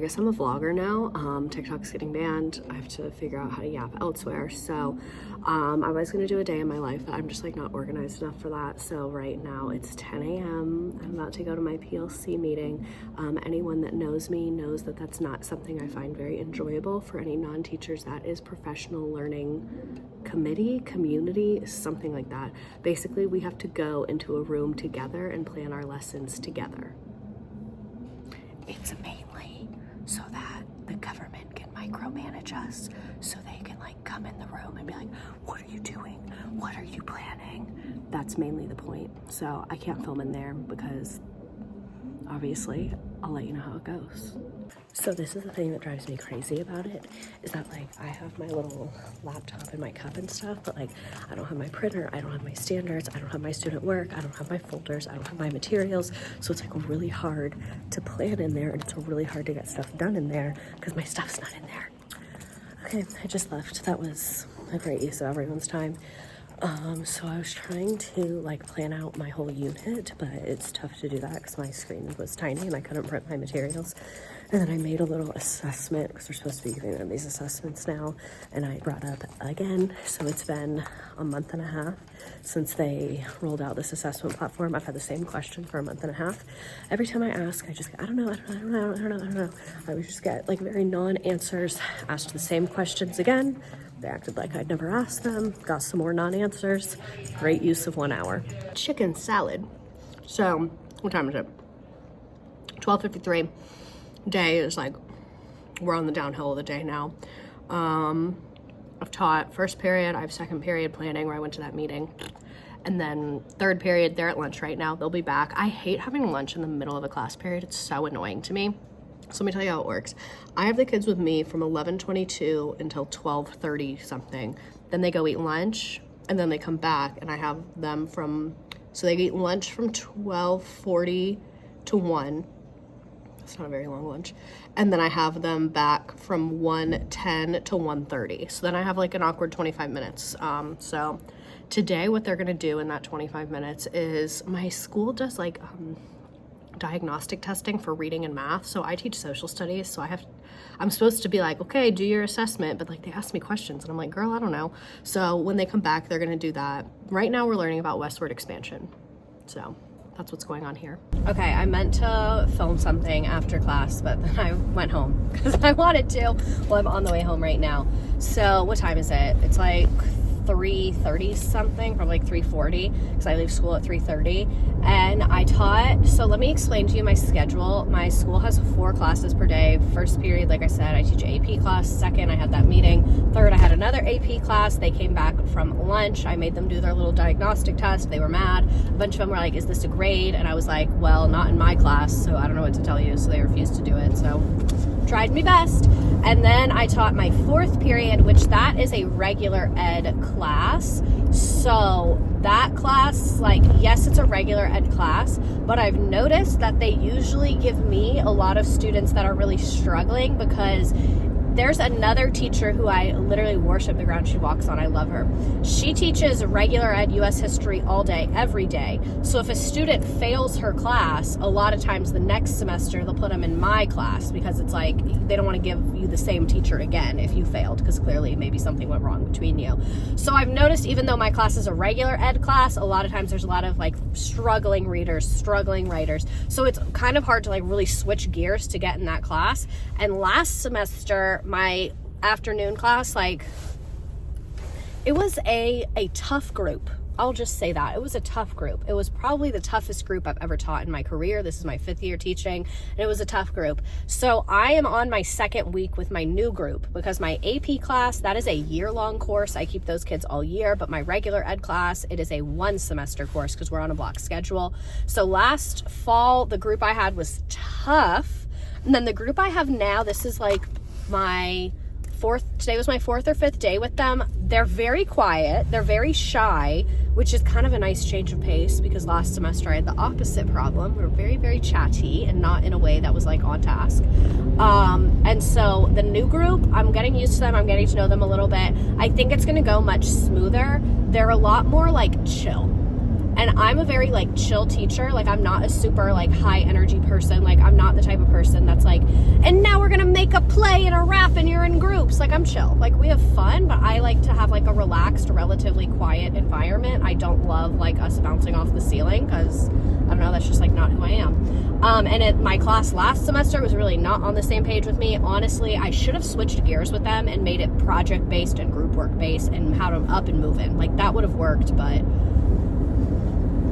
guess I'm a vlogger now. TikTok's getting banned. I have to figure out how to yap elsewhere. So I was gonna do a day in my life, but I'm just like not organized enough for that. So right now it's 10 a.m. I'm about to go to my PLC meeting. Anyone that knows me knows that that's not something I find very enjoyable. For any non-teachers, that is professional learning community, something like that. Basically, we have to go into a room together and plan our lessons together. It's mainly so that the government can micromanage us, so they can like come in the room and be like, what are you doing? What are you planning? That's mainly the point. So I can't film in there because obviously I'll let you know how it goes. So this is the thing that drives me crazy about it, is that like I have my little laptop and my cup and stuff, but like I don't have my printer, I don't have my standards, I don't have my student work, I don't have my folders, I don't have my materials. So it's like really hard to plan in there, and it's really hard to get stuff done in there because my stuff's not in there. Okay, I just left. That was a great use of everyone's time. So I was trying to like plan out my whole unit, but it's tough to do that because my screen was tiny and I couldn't print my materials. And then I made a little assessment because we're supposed to be giving them these assessments now, and I brought up again. So it's been a month and a half since they rolled out this assessment platform. I've had the same question for a month and a half. Every time I ask, I just get, I don't know. I would just get like very non-answers, asked the same questions again. They acted like I'd never asked them, got some more non-answers. Great use of 1 hour. Chicken salad. So what time is it? 12:53. Day is like, we're on the downhill of the day now. I've taught first period, I have second period planning where I went to that meeting. And then third period, they're at lunch right now. They'll be back. I hate having lunch in the middle of a class period. It's so annoying to me. So let me tell you how it works. I have the kids with me from 11:22 until 12:30 something. Then they go eat lunch and then they come back, and I have them so they eat lunch from 12:40 to 1. It's not a very long lunch. And then I have them back from 1:10 to 1:30. So then I have like an awkward 25 minutes. So today what they're gonna do in that 25 minutes is, my school does like diagnostic testing for reading and math. So I teach social studies. So I'm supposed to be like, okay, do your assessment. But like they ask me questions and I'm like, girl, I don't know. So when they come back, they're gonna do that. Right now we're learning about westward expansion. So that's what's going on here. Okay, I meant to film something after class, but then I went home because I wanted to. Well, I'm on the way home right now. So what time is it? It's like 3:30 something, probably like 3:40, because I leave school at 3:30. And I taught, so let me explain to you my schedule. My school has 4 classes per day. First period, like I said, I teach an AP class. Second, I had that meeting. Third, I had another AP class. They came back from lunch. I made them do their little diagnostic test. They were mad. A bunch of them were like, is this a grade? And I was like, well, not in my class, so I don't know what to tell you. So they refused to do it. So tried me best. And then I taught my 4th period, which that is a regular ed class. So that class, like, yes, it's a regular ed class, but I've noticed that they usually give me a lot of students that are really struggling, because there's another teacher who I literally worship the ground she walks on. I love her. She teaches regular ed US history all day, every day. So if a student fails her class, a lot of times the next semester they'll put them in my class, because it's like they don't want to give you the same teacher again if you failed, because clearly maybe something went wrong between you. So I've noticed, even though my class is a regular ed class, a lot of times there's a lot of like struggling readers, struggling writers. So it's kind of hard to like really switch gears to get in that class. And last semester, my afternoon class, like, it was a tough group. I'll just say that. It was a tough group. It was probably the toughest group I've ever taught in my career. This is my 5th year teaching, and it was a tough group. So I am on my 2nd week with my new group, because my AP class, that is a year-long course. I keep those kids all year, but my regular ed class, it is a 1-semester course because we're on a block schedule. So last fall, the group I had was tough. And then the group I have now, this is like today was my 4th or 5th day with them. They're very quiet. They're very shy, which is kind of a nice change of pace, because last semester I had the opposite problem. We were very, very chatty, and not in a way that was like on task. And so the new group, I'm getting used to them. I'm getting to know them a little bit. I think it's going to go much smoother. They're a lot more like chill. And I'm a very like chill teacher. Like, I'm not a super like high energy person. Like, I'm not the type of person that's like, and now we're gonna make a play and a rap and you're in groups. Like, I'm chill. Like, we have fun, but I like to have like a relaxed, relatively quiet environment. I don't love like us bouncing off the ceiling because, I don't know, that's just like not who I am. My class last semester was really not on the same page with me. Honestly, I should have switched gears with them and made it project-based and group work-based and how to up and move in. Like, that would have worked, but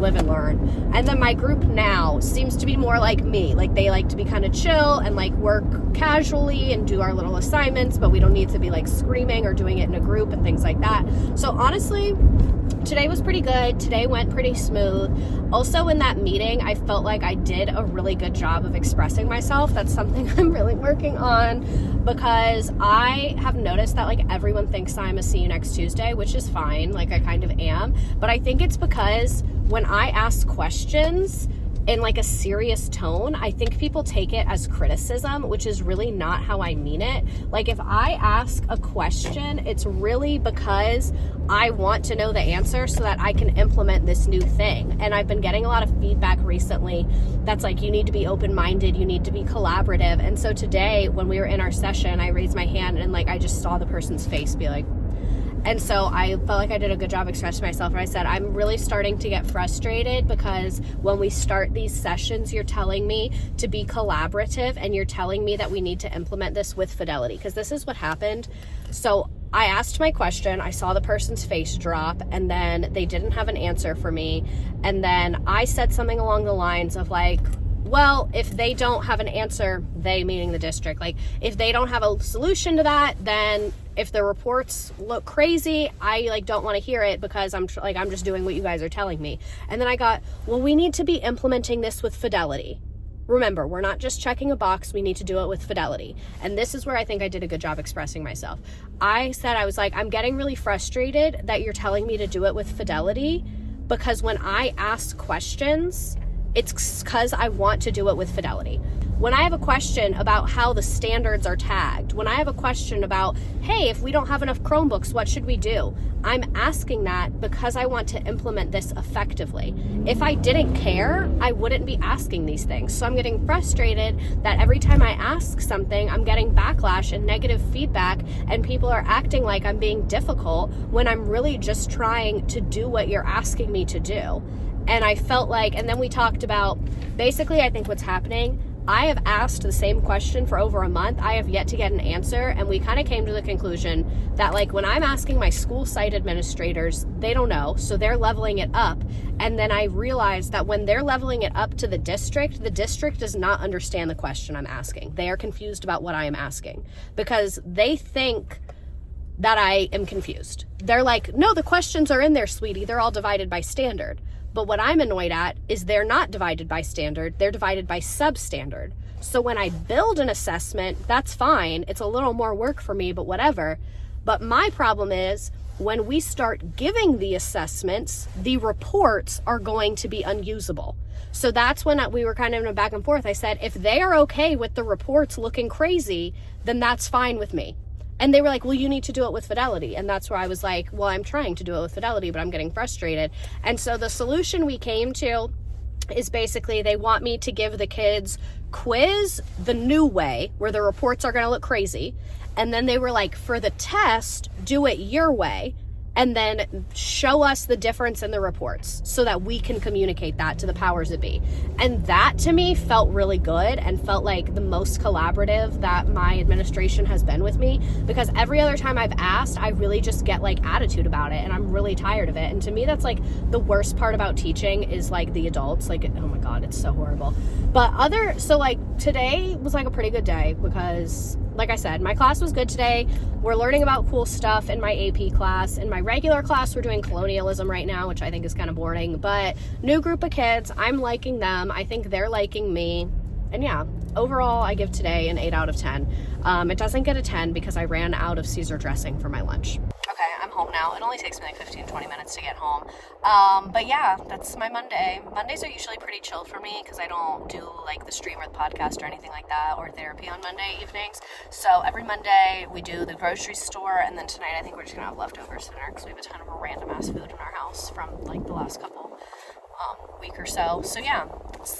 live and learn. And then my group now seems to be more like me. Like, they like to be kind of chill and like work casually and do our little assignments, but we don't need to be like screaming or doing it in a group and things like that. So honestly, today was pretty good. Today went pretty smooth. Also, in that meeting, I felt like I did a really good job of expressing myself. That's something I'm really working on, because I have noticed that like everyone thinks I'm a see you next Tuesday, which is fine. Like, I kind of am. But I think it's because when I ask questions in like a serious tone, I think people take it as criticism, which is really not how I mean it. Like, if I ask a question, it's really because I want to know the answer so that I can implement this new thing. And I've been getting a lot of feedback recently that's like, you need to be open-minded, you need to be collaborative. And so today, when we were in our session, I raised my hand and like I just saw the person's face be like, and so I felt like I did a good job expressing myself. And I said, I'm really starting to get frustrated because when we start these sessions, you're telling me to be collaborative and you're telling me that we need to implement this with fidelity, because this is what happened. So I asked my question, I saw the person's face drop, and then they didn't have an answer for me. And then I said something along the lines of like, well, if they don't have an answer, they meaning the district, like if they don't have a solution to that, then if the reports look crazy, I like don't want to hear it because I'm just doing what you guys are telling me. And then I got, well, we need to be implementing this with fidelity. Remember, we're not just checking a box, we need to do it with fidelity. And this is where I think I did a good job expressing myself. I said, I was like, I'm getting really frustrated that you're telling me to do it with fidelity, because when I ask questions, it's because I want to do it with fidelity. When I have a question about how the standards are tagged, when I have a question about, hey, if we don't have enough Chromebooks, what should we do? I'm asking that because I want to implement this effectively. If I didn't care, I wouldn't be asking these things. So I'm getting frustrated that every time I ask something, I'm getting backlash and negative feedback, and people are acting like I'm being difficult when I'm really just trying to do what you're asking me to do. And I felt like, and then we talked about, basically, I think what's happening, I have asked the same question for over a month. I have yet to get an answer. And we kind of came to the conclusion that like when I'm asking my school site administrators, they don't know. So they're leveling it up. And then I realized that when they're leveling it up to the district does not understand the question I'm asking. They are confused about what I am asking because they think that I am confused. They're like, no, the questions are in there, sweetie. They're all divided by standard. But what I'm annoyed at is they're not divided by standard, they're divided by substandard. So when I build an assessment, that's fine. It's a little more work for me, but whatever. But my problem is when we start giving the assessments, the reports are going to be unusable. So that's when we were kind of in a back and forth. I said, if they are okay with the reports looking crazy, then that's fine with me. And they were like, well, you need to do it with fidelity. And that's where I was like, well, I'm trying to do it with fidelity, but I'm getting frustrated. And so the solution we came to is basically they want me to give the kids quiz the new way, where the reports are going to look crazy. And then they were like, for the test, do it your way. And then show us the difference in the reports so that we can communicate that to the powers that be. And that to me felt really good and felt like the most collaborative that my administration has been with me, because every other time I've asked, I really just get like attitude about it and I'm really tired of it. And to me, that's like the worst part about teaching is like the adults, like, oh my God, it's so horrible. So like today was like a pretty good day because like I said, my class was good today. We're learning about cool stuff in my AP class. In my regular class, we're doing colonialism right now, which I think is kind of boring, but new group of kids, I'm liking them. I think they're liking me. And yeah, overall, I give today an 8 out of 10. It doesn't get a 10 because I ran out of Caesar dressing for my lunch. Okay, I'm home now. It only takes me like 15-20 minutes to get home. But yeah, that's my Monday. Mondays are usually pretty chill for me because I don't do like the stream or the podcast or anything like that, or therapy on Monday evenings. So every Monday we do the grocery store, and then tonight I think we're just gonna have leftovers for dinner because we have a ton of random ass food in our house from like the last couple week or so. So yeah,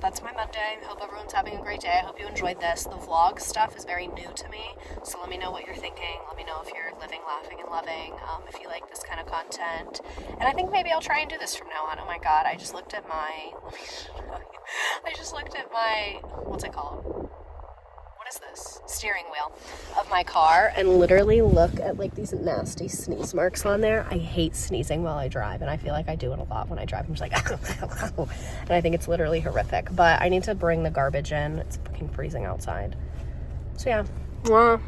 that's my Monday. Hope everyone's having a great day. I hope you enjoyed this. The vlog stuff is very new to me, so let me know what you're thinking. Let me know if you're living, laughing, and loving, if you like this kind of content. And I think maybe I'll try and do this from now on. Oh my god, I just looked at my what's it called? What is this? Steering wheel of my car, and literally look at like these nasty sneeze marks on there. I hate sneezing while I drive, and I feel like I do it a lot when I drive. I'm just like and I think it's literally horrific, but I need to bring the garbage in. It's fucking freezing outside. So yeah. Mwah.